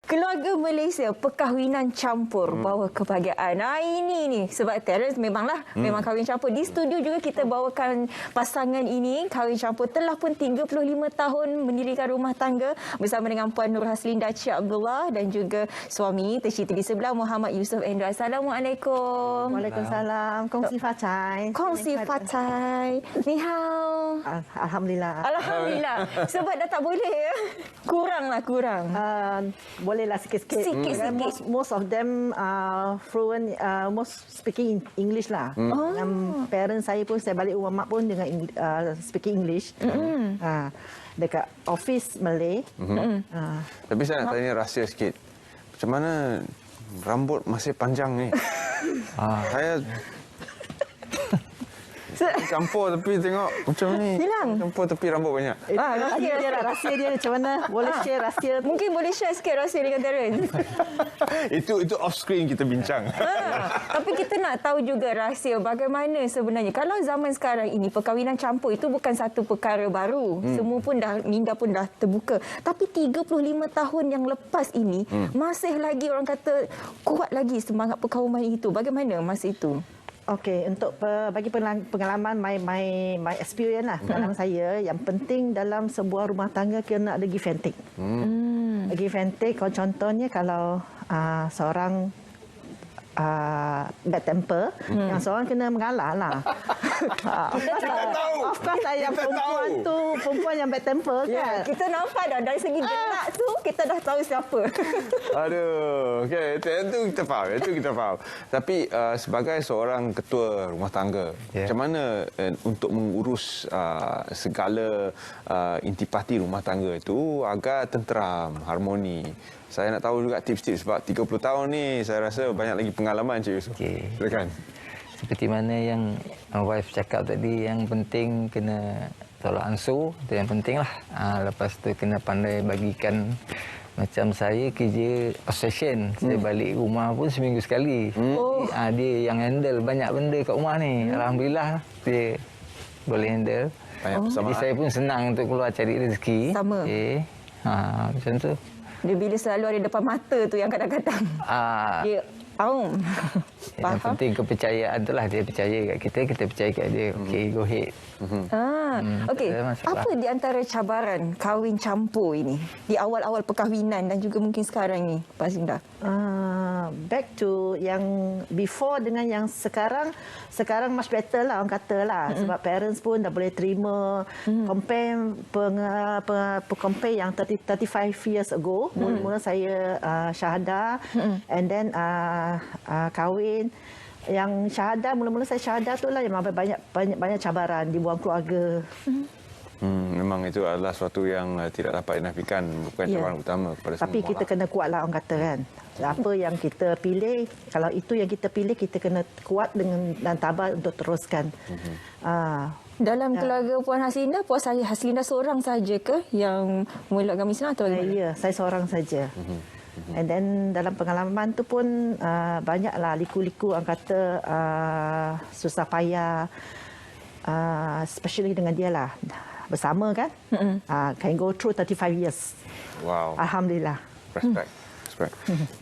Keluarga Malaysia perkahwinan campur bawa kebahagiaan. Ini ni sebab Terence memang kahwin campur. Di studio juga kita bawakan pasangan ini kahwin campur telah pun 35 tahun mendirikan rumah tangga bersama dengan Puan Nur Haslinda Cik Abdullah dan juga suami tercinta di sebelah Muhammad Yusof Endra. Assalamualaikum. Waalaikumsalam. Kongsi facai. Kongsi facai. Ni hao. Alhamdulillah. Alhamdulillah. Sebab dah tak boleh ya. Kurang. Bolehlah sikit-sikit. Sikit-sikit. Most of them fluent, most speaking English lah. Parents saya pun, saya balik rumah mak pun dengan speaking English. Dekat office Malay. Tapi saya nak tanya rahsia sikit. Macam mana rambut masih panjang ni? Saya campur tapi tengok macam ni. Hilang. Campur tapi rambut banyak. Rahsia dia macam mana? Boleh share rahsia? Mungkin boleh share sikit rahsia dengan Terence. itu off screen kita bincang. Tapi kita nak tahu juga rahsia bagaimana sebenarnya. Kalau zaman sekarang ini perkahwinan campur itu bukan satu perkara baru. Semua pun minda pun dah terbuka. Tapi 35 tahun yang lepas ini masih lagi orang kata kuat lagi semangat perkahwinan itu. Bagaimana masa itu? Okey, untuk bagi pengalaman my experience lah, pengalaman saya, yang penting dalam sebuah rumah tangga kena ada give and take. Give and take, contohnya kalau seorang bad temper, yang seorang kena mengalah lah. Of course lah, yang perempuan yang bad temper kan. Kita nampak dah dari segi gelak tu kita dah tahu siapa. Aduh, okey, itu kita faham. Tapi sebagai seorang ketua rumah tangga, macam mana untuk mengurus segala intipati rumah tangga itu agar tenteram, harmoni? Saya nak tahu juga tips-tips sebab 30 tahun ni saya rasa banyak lagi pengalaman Cik Yusof. Silakan. Seperti mana yang wife cakap tadi, yang penting kena tolak ansur, itu yang penting lah. Lepas tu kena pandai bagikan. Macam saya kerja obsession, saya balik rumah pun seminggu sekali. Dia yang handle banyak benda kat rumah ni. Alhamdulillah dia boleh handle. Jadi saya pun senang untuk keluar cari rezeki. Sama. Macam tu. Dia bila selalu ada depan mata tu yang kadang-kadang. Dia yang penting kepercayaan tu lah. Dia percaya kat kita, kita percaya kat dia. Okey, go ahead. Okey, apa di antara cabaran kahwin campur ini di awal-awal perkahwinan dan juga mungkin sekarang ni, Pak Haslinda? Back to yang before dengan yang sekarang much better lah orang kata lah. Sebab parents pun dah boleh terima compare yang 35 years ago. Mula-mula saya syahadah and then kahwin. Yang syahadah, mula-mula saya syahadah tu lah yang banyak cabaran, dibuang keluarga. Memang itu adalah sesuatu yang tidak dapat dinafikan, bukan cabaran utama kepada semua. Tapi kita kena kuat lah orang kata kan. Apa yang kita pilih, kalau itu yang kita pilih, kita kena kuat dan tabah untuk teruskan. Dalam keluarga Puan Haslinda, Puan Haslinda seorang saja ke yang memeluk agama Islam atau bagaimana? Ya, saya seorang saja. And then dalam pengalaman tu pun banyaklah liku-liku orang kata susah payah, especially dengan dia lah bersama kan. Can go through 35 years. Wow. Alhamdulillah. Respect.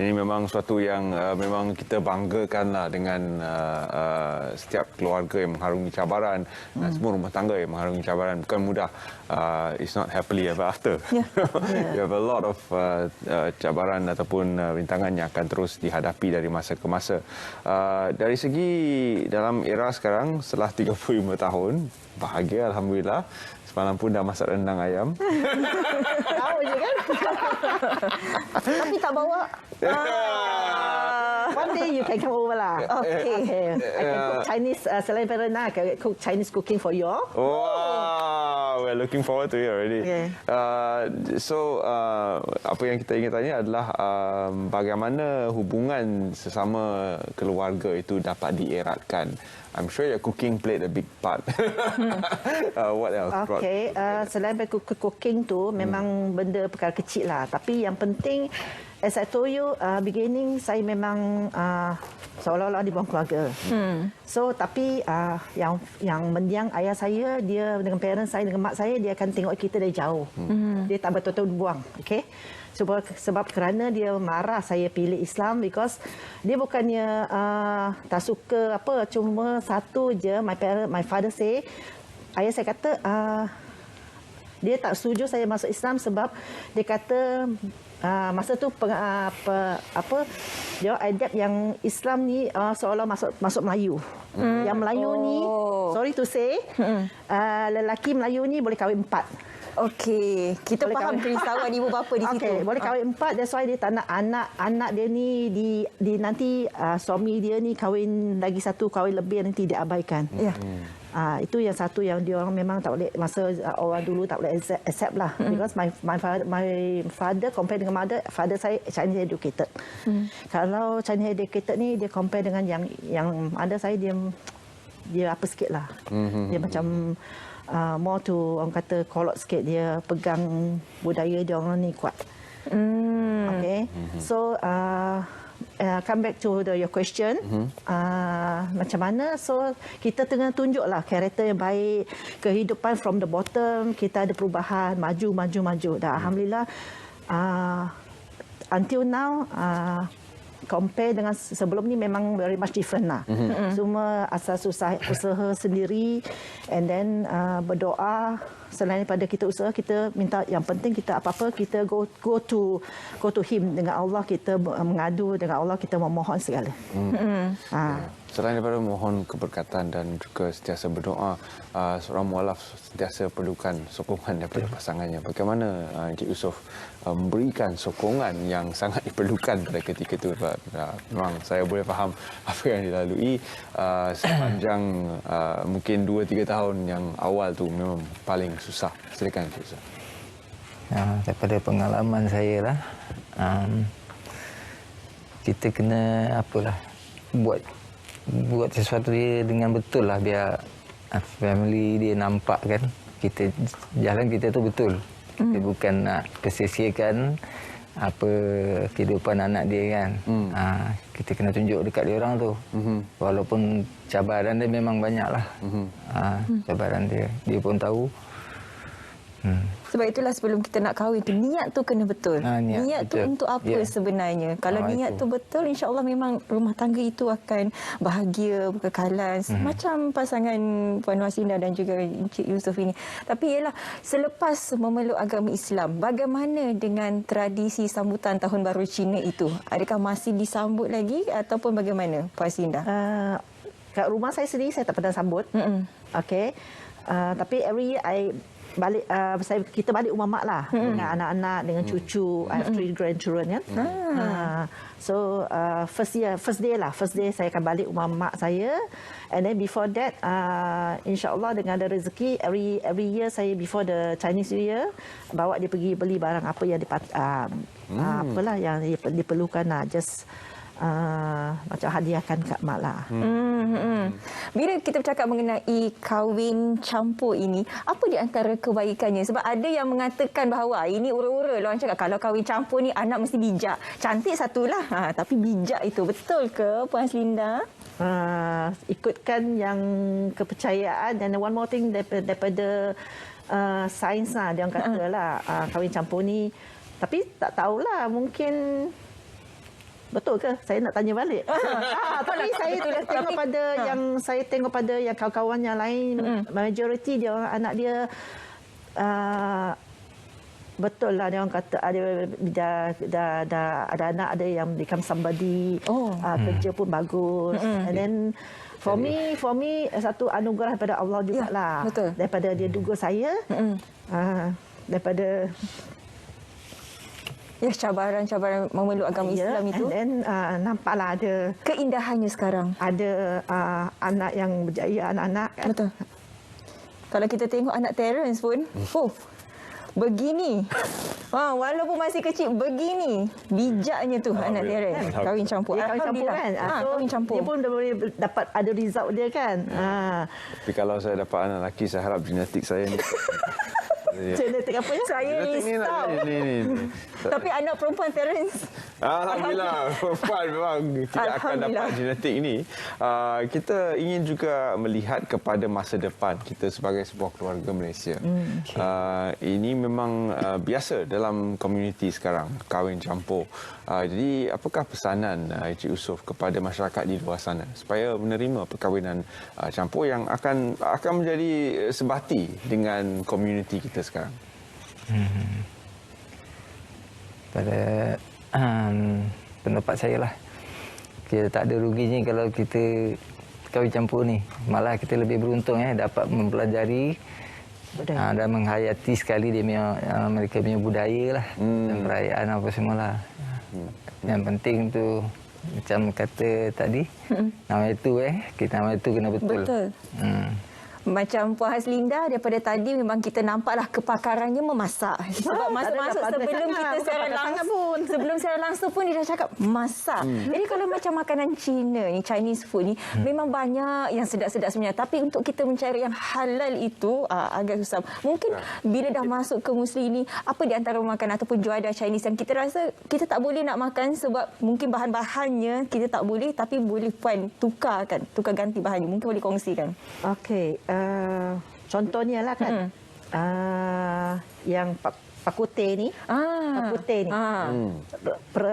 Ini memang suatu yang memang kita banggakanlah dengan setiap keluarga yang mengharungi cabaran, semua rumah tangga yang mengharungi cabaran. Bukan mudah. It's not happily ever after. You have a lot of cabaran ataupun rintangan yang akan terus dihadapi dari masa ke masa. Dari segi dalam era sekarang, setelah 35 tahun, bahagia Alhamdulillah. Semalam pun dah masak rendang ayam. Tahu je kan? Tapi tak bawa. One day you can come over lah. Okay. I can cook Chinese, selain rendang, I can cook Chinese cooking for you all. Wow, we're looking forward to it already. So, apa yang kita ingin tanya adalah bagaimana hubungan sesama keluarga itu dapat dieratkan. I'm sure your cooking played a big part. What else? Okay, selain cooking tu memang benda perkara kecil lah. Tapi yang penting, as I told you, beginning saya memang seolah-olah dibuang keluarga. So tapi yang mendiang ayah saya, dia dengan parents saya, dengan mak saya, dia akan tengok kita dari jauh. Dia tak betul-betul buang. Okay. sebab kerana dia marah saya pilih Islam, because dia bukannya tak suka apa, cuma satu je, my father say, ayah saya kata dia tak setuju saya masuk Islam sebab dia kata masa tu dia adapt yang Islam ni seolah masuk Melayu. Yang Melayu ni, sorry to say, lelaki Melayu ni boleh kahwin 4. Okey, kita Boleh faham kahwin. kerisauan ibu bapa di situ. Okey, boleh kahwin 4. That's why dia tak nak anak dia ni di nanti suami dia ni kahwin lagi satu, kahwin lebih, nanti diabaikan. Ya. Itu yang satu yang dia orang memang tak boleh, masa orang dulu tak boleh accept lah. Because my father compare dengan father saya Chinese educated. Kalau Chinese educated ni dia compare dengan yang mother saya, dia apa sikit lah. Dia macam more to orang kata kolot sikit, dia pegang budaya dia orang ni kuat. Okay. So come back to your question. Macam mana? So kita tengah tunjuklah karakter yang baik, kehidupan from the bottom, kita ada perubahan, maju. Dan alhamdulillah until now compare dengan sebelum ni memang very much different lah. Semua asas usaha sendiri, and then berdoa. Selain daripada kita usaha, kita minta yang penting, kita apa-apa kita go to him, dengan Allah kita mengadu, dengan Allah kita memohon segala. Selain daripada mohon keberkatan dan juga sentiasa berdoa, seorang mualaf sentiasa perlukan sokongan daripada pasangannya. Bagaimana Encik Yusof memberikan sokongan yang sangat diperlukan pada ketika itu? Memang saya boleh faham apa yang dilalui sepanjang mungkin 2-3 tahun yang awal tu memang paling susah. Silakan Encik Yusof. Daripada pengalaman saya lah, kita kena buat sesuatu dia dengan betul lah, biar family dia nampak kan jalan kita tu betul. Kita bukan nak kesesiakan apa kehidupan anak dia kan. Kita kena tunjuk dekat dia orang tu. Walaupun cabaran dia memang banyak lah. Cabaran dia pun tahu. Sebab itulah sebelum kita nak kahwin tu, niat tu kena betul. Niat tu untuk apa sebenarnya? Kalau niat tu betul, insya-Allah memang rumah tangga itu akan bahagia, berkekalan. Macam pasangan Puan Waslinda dan juga Encik Yusof ini. Tapi ialah selepas memeluk agama Islam, bagaimana dengan tradisi sambutan Tahun Baru Cina itu? Adakah masih disambut lagi ataupun bagaimana Puan Waslinda? Kat rumah saya sendiri saya tak pernah sambut. Okey. Tapi every year balik kita balik rumah mak lah, dengan anak-anak, dengan cucu. I have 3 grandchildren kan. So first day saya akan balik rumah mak saya, and then before that insya-Allah dengan ada rezeki, every year saya before the Chinese New Year bawa dia pergi beli barang apa yang apalah yang diperlukan lah, just macam hadiahkan kat mak lah. Bila kita bercakap mengenai kahwin campur ini, apa di antara kebaikannya? Sebab ada yang mengatakan bahawa ini ura-ura. Orang cakap kalau kahwin campur ni anak mesti bijak. Cantik satulah, tapi bijak itu betul ke Puan Waslinda? Ikutkan yang kepercayaan, dan one more thing daripada sains lah, dia orang kata lah kahwin campur ni. Tapi tak tahulah, mungkin betul ke? Saya nak tanya balik. Tapi saya tengok pada yang kawan-kawan yang lain, majoriti dia orang anak dia betul lah, dia orang kata ada anak, ada yang become somebody, kerja pun bagus. And then for me satu anugerah daripada Allah jugalah. Betul. Daripada dia duga saya, daripada cabaran-cabaran memeluk agama Islam itu. And then nampaklah ada keindahannya sekarang. Ada anak yang berjaya, anak-anak kan. Betul. Kalau kita tengok anak Terence pun, begini. Walaupun masih kecil, begini. Bijaknya tu anak Terence. Kahwin campur. Dia kahwin campur kan. So, kahwin campur. Dia pun dah boleh dapat ada result dia kan. Tapi kalau saya dapat anak lelaki, saya harap genetik saya ni Genetik apa ya? Saya Genetik ni lah, risau. ni. Tapi anak perempuan Terence. Alhamdulillah, perempuan memang tidak akan Alhamdulillah. dapat genetik ini. Kita ingin juga melihat kepada masa depan kita sebagai sebuah keluarga Malaysia. Ini memang biasa dalam komuniti sekarang, kahwin campur. Jadi apakah pesanan Encik Yusof kepada masyarakat di luar sana supaya menerima perkahwinan campur yang akan menjadi sebati dengan komuniti kita sekarang? Pada pendapat saya lah, kita tak ada ruginya kalau kita kahwin campur ni. Malah kita lebih beruntung dapat mempelajari dan menghayati sekali dia punya, mereka punya budaya lah dan perayaan apa semualah. Yang penting tu macam kata tadi, nama itu nama itu kena betul. Betul. Macam Puan Haslinda, daripada tadi memang kita nampaklah kepakarannya memasak. Sebab masuk-masuk tak ada sebelum sangat, kita bukan secara pakar sangat langsung pun. sebelum secara langsung pun dia dah cakap masak. Jadi kalau macam makanan Cina ni, Chinese food ni, memang banyak yang sedap-sedap sebenarnya. Tapi untuk kita mencari yang halal itu agak susah. Mungkin bila dah masuk ke Muslim ni, apa di antara makanan ataupun juadah Chinese yang kita rasa kita tak boleh nak makan sebab mungkin bahan-bahannya kita tak boleh, tapi boleh Puan tukar ganti bahannya. Mungkin boleh kongsikan. Okey, contohnya lah kan, yang pakute ni, pakute ni,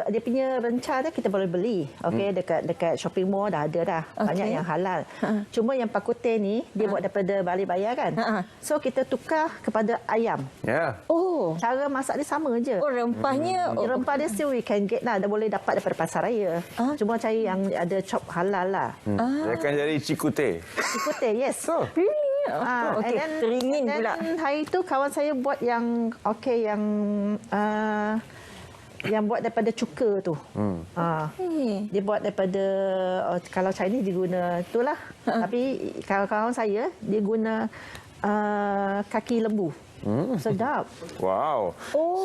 dia punya rencana kita boleh beli, okey, dekat shopping mall dah ada dah, banyak yang halal. Cuma yang pakute ni dia buat daripada bali bayar kan, so kita tukar kepada ayam. Ya. Oh, Cara masak dia sama je. oh rempahnya. Rempah dia still we can get lah, dah boleh dapat daripada pasar raya. Cuma cari yang ada chop halal lah. Dia akan jadi cikute. Ikute, yes. Okey, teringin pula. Hari tu kawan saya buat yang yang buat daripada cuka tu. Dia buat daripada kalau Chinese dia guna itulah. Tapi kawan-kawan saya dia guna kaki lembu. Sedap. Wow.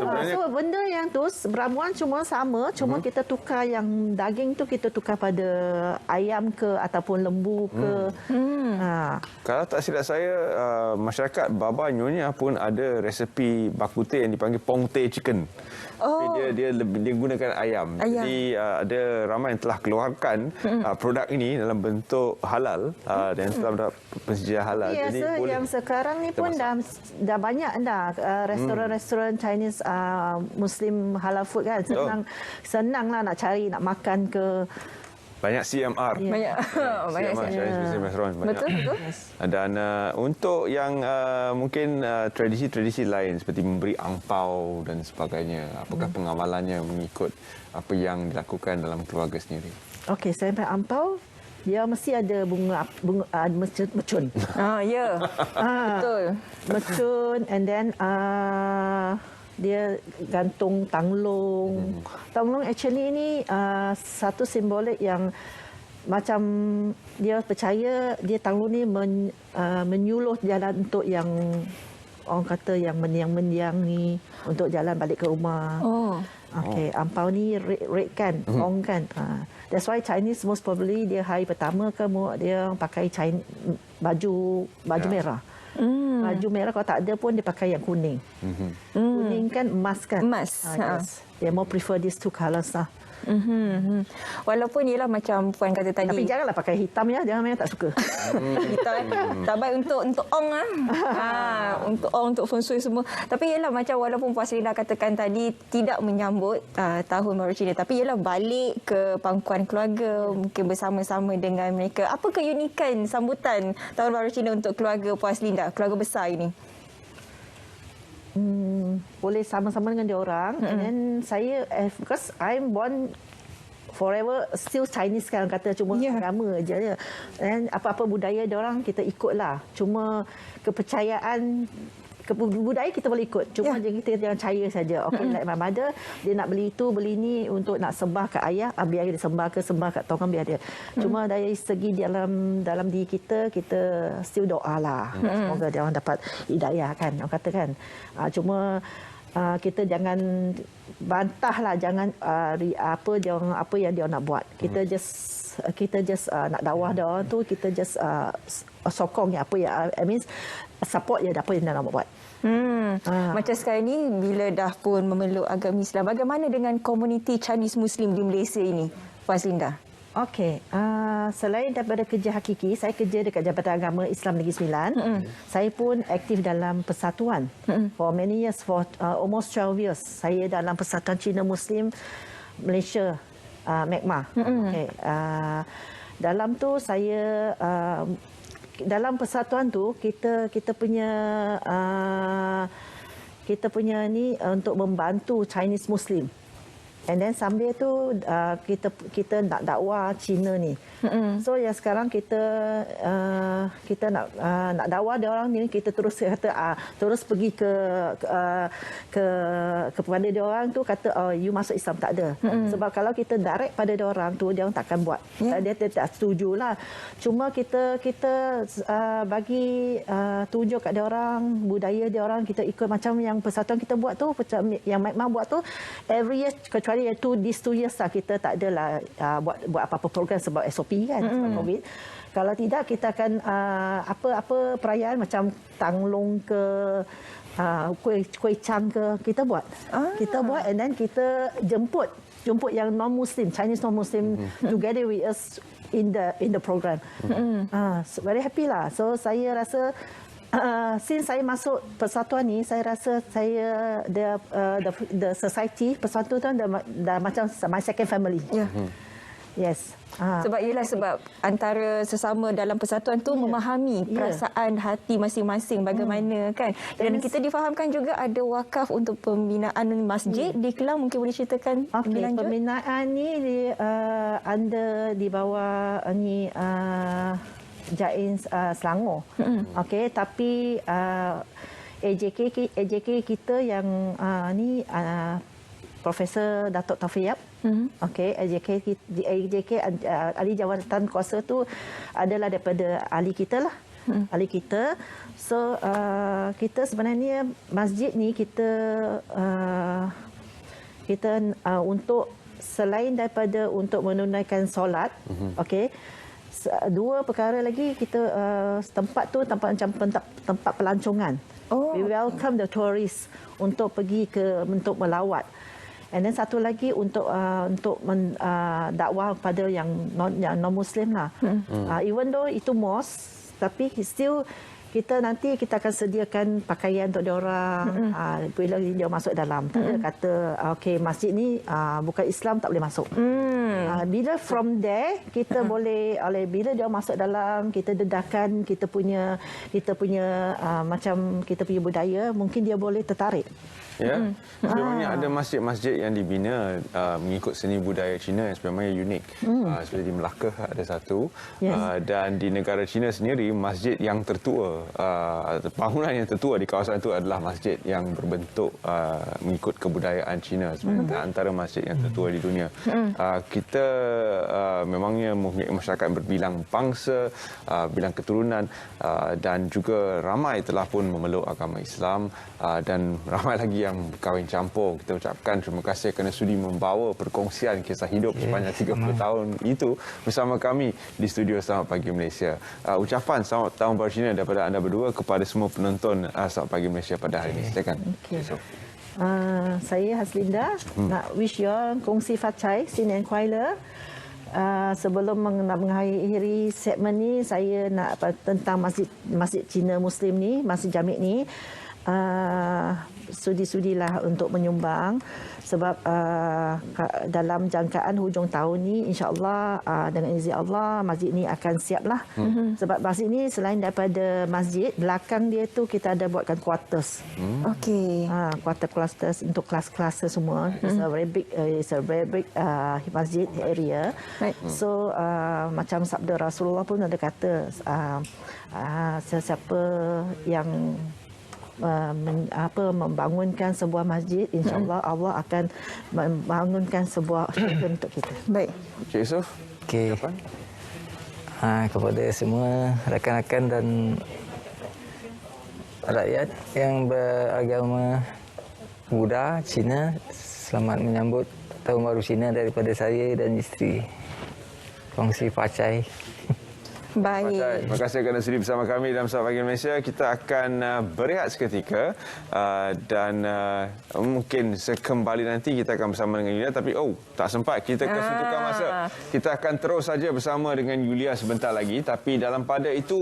Sebenarnya So benda yang tu beramuan cuma sama, cuma kita tukar yang daging tu kita tukar pada ayam ke ataupun lembu ke. kalau tak silap saya, masyarakat Baba Nyonya pun ada resepi bakute yang dipanggil pongte chicken. Tapi dia gunakan ayam. Jadi ada ramai yang telah keluarkan produk ini dalam bentuk halal dan telah mendapat persediaan halal. Ya, Jadi boleh yang sekarang ni pun dah banyak dah restoran-restoran Chinese Muslim halal food kan. Senang lah nak cari, nak makan ke. banyak CMR. Banyak banyak CMR, Chinese Muslim Restaurant. Banyak. Betul. Dan untuk yang mungkin tradisi-tradisi lain seperti memberi angpau dan sebagainya, apakah pengawalannya mengikut apa yang dilakukan dalam keluarga sendiri? Okey, sampai ampau dia mesti ada bunga mercun. Ya. Betul. Mercun, and then dia gantung tanglung. Tanglung actually ni satu simbolik yang macam dia percaya dia tanglung ni menyuluh jalan untuk yang orang kata yang mendiang-mendiang ni untuk jalan balik ke rumah. Okey, ampau ni red kan, ong kan. That's why Chinese most probably dia hari pertama ke dia pakai baju merah. Baju merah kalau tak ada pun dia pakai yang kuning. Kuning kan emas kan? Emas. Yes. Dia more prefer these two colours lah. Walaupun ialah macam Puan kata tadi. Tapi janganlah pakai hitam ya, jangan memang tak suka. Kita tak baik untuk ong untuk ong, untuk feng shui semua. Tapi ialah macam walaupun Puan Selina katakan tadi tidak menyambut tahun baru Cina, tapi ialah balik ke pangkuan keluarga, mungkin bersama-sama dengan mereka. Apa keunikan sambutan tahun baru Cina untuk keluarga Puan Selina, keluarga besar ini? Boleh sama-sama dengan dia orang. And then saya, because I'm born forever still Chinese kan kata, cuma agama je. Dan apa-apa budaya dia orang kita ikutlah. Cuma kepercayaan budaya kita boleh ikut. Cuma kita jangan percaya saja. Okey, like my mother, dia nak beli itu, beli ni untuk nak sembah kat ayah, biar dia sembah kat tongkang, biar dia. Cuma dari segi dalam diri kita still doa lah. Semoga dia orang dapat hidayah kan, orang kata kan. Cuma kita jangan bantahlah, jangan apa yang dia nak buat. Kita just nak dakwah dia orang tu, kita just sokong apa yang support dia apa yang dia nak buat. Macam sekarang ni bila dah pun memeluk agama Islam, bagaimana dengan komuniti Chinese Muslim di Malaysia ini, Puan Linda? Okey, selain daripada kerja hakiki, saya kerja dekat Jabatan Agama Islam Negeri Sembilan. Saya pun aktif dalam persatuan. For many years, for almost 12 years, saya dalam Persatuan Cina Muslim Malaysia, MECMA. Okay. Dalam tu saya dalam persatuan tu kita punya ni untuk membantu Chinese Muslim. And then sambil tu kita nak dakwah Cina ni. So yang sekarang kita nak dakwah dia orang ni, kita terus kata terus pergi kepada dia orang tu kata you masuk Islam, tak ada. Sebab kalau kita direct pada dia orang tu, dia orang takkan buat. Dia tak setujulah. Cuma kita bagi tunjuk kat dia orang budaya dia orang, kita ikut macam yang persatuan kita buat tu, macam yang MECMA buat tu, every year kecuali these 2 years lah kita tak adalah buat apa-apa program sebab SOP kan, sebab COVID. Kalau tidak, kita akan apa perayaan macam Tanglong ke kuih cang ke, kita buat. Kita buat and then kita jemput yang non-Muslim, Chinese non-Muslim together with us in the program. So very happy lah. So saya rasa since saya masuk persatuan ni, saya rasa saya the society, persatuan tu dah macam my second family. Yes. Sebab antara sesama dalam persatuan tu memahami perasaan hati masing-masing bagaimana kan. Dan kita difahamkan juga ada wakaf untuk pembinaan masjid di Kelang, mungkin boleh ceritakan lebih lanjut. Pembinaan ni di bawah ni Jain Selangor. Okey, tapi AJK kita yang ni Profesor Datuk Taufik Yap. Okey, AJK ahli jawatan kuasa tu adalah daripada ahli kita lah. Ahli kita. So kita sebenarnya masjid ni kita untuk selain daripada untuk menunaikan solat, okey, dua perkara lagi, kita tempat tu tempat pelancongan. We welcome the tourists untuk pergi untuk melawat. And then satu lagi untuk dakwah pada yang non Muslim lah. Even though itu mosque, tapi still kita akan sediakan pakaian untuk dia orang bila dia masuk dalam. Tak ada kata okey masjid ni bukan Islam tak boleh masuk. Bila from there kita boleh bila dia masuk dalam, kita dedahkan kita punya macam kita punya budaya, mungkin dia boleh tertarik. Ya, sebenarnya ada masjid-masjid yang dibina mengikut seni budaya Cina yang sebenarnya unik. Seperti di Melaka ada satu, dan di negara Cina sendiri masjid yang tertua, bangunan yang tertua di kawasan itu adalah masjid yang berbentuk mengikut kebudayaan Cina. Sebenarnya antara masjid yang tertua di dunia. Kita memangnya masyarakat berbilang bangsa, bilang keturunan, dan juga ramai telah pun memeluk agama Islam, dan ramai lagi yang berkahwin campur. Kita ucapkan terima kasih kerana sudi membawa perkongsian kisah hidup sepanjang 30 tahun itu bersama kami di studio Selamat Pagi Malaysia. Ucapan selamat tahun baru Cina daripada anda berdua kepada semua penonton Selamat Pagi Malaysia pada hari ini. Silakan. Saya Haslinda nak wish you all kongsi facai Sin and Kuala. Sebelum mengakhiri segmen ni, saya nak tentang masjid Cina Muslim ni, Masjid Jamik ni, sudi-sudilah untuk menyumbang sebab dalam jangkaan hujung tahun ni insya-Allah dengan izin Allah masjid ni akan siaplah. Sebab masjid ni selain daripada masjid, belakang dia tu kita ada buatkan quarters. Okey. Quarters untuk kelas-kelas semua. It's a very big masjid area. Right. So macam sabda Rasulullah pun ada kata sesiapa yang membangunkan sebuah masjid, insya-Allah Allah akan membangunkan sebuah syurga untuk kita. Baik. Cik Yusof. Okey. Kepada semua rakan-rakan dan rakyat yang beragama muda Cina. Selamat menyambut Tahun Baru Cina daripada saya dan isteri. Kongsi Pacai. Baik. Terima kasih kerana sudi bersama kami dalam Saat Pagi Malaysia. Kita akan berehat seketika dan mungkin sekembali nanti kita akan bersama dengan Yulia, tapi tak sempat kita kesuntukan masa. Kita akan terus saja bersama dengan Yulia sebentar lagi, tapi dalam pada itu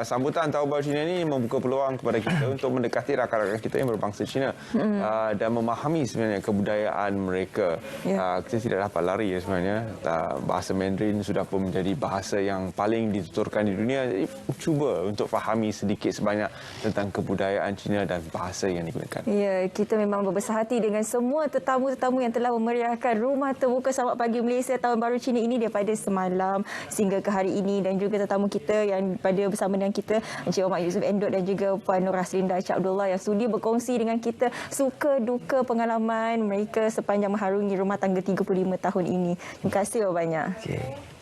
sambutan Tahun Baru Cina ini membuka peluang kepada kita untuk mendekati rakan-rakan kita yang berbangsa Cina dan memahami sebenarnya kebudayaan mereka. Kita tidak dapat lari sebenarnya. Bahasa Mandarin sudah pun menjadi bahasa yang paling dituturkan di dunia. Jadi cuba untuk fahami sedikit sebanyak tentang kebudayaan Cina dan bahasa yang digunakan. Ya, kita memang berbesar hati dengan semua tetamu-tetamu yang telah memeriahkan Rumah Terbuka Selamat Pagi Malaysia Tahun Baru Cina ini daripada semalam sehingga ke hari ini, dan juga tetamu kita yang pada bersama dengan kita, Encik Omar Yusof Endot dan juga Puan Nur Raslinda Encik Abdullah yang sudi berkongsi dengan kita suka duka pengalaman mereka sepanjang mengharungi rumah tangga 35 tahun ini. Terima kasih banyak. Okay.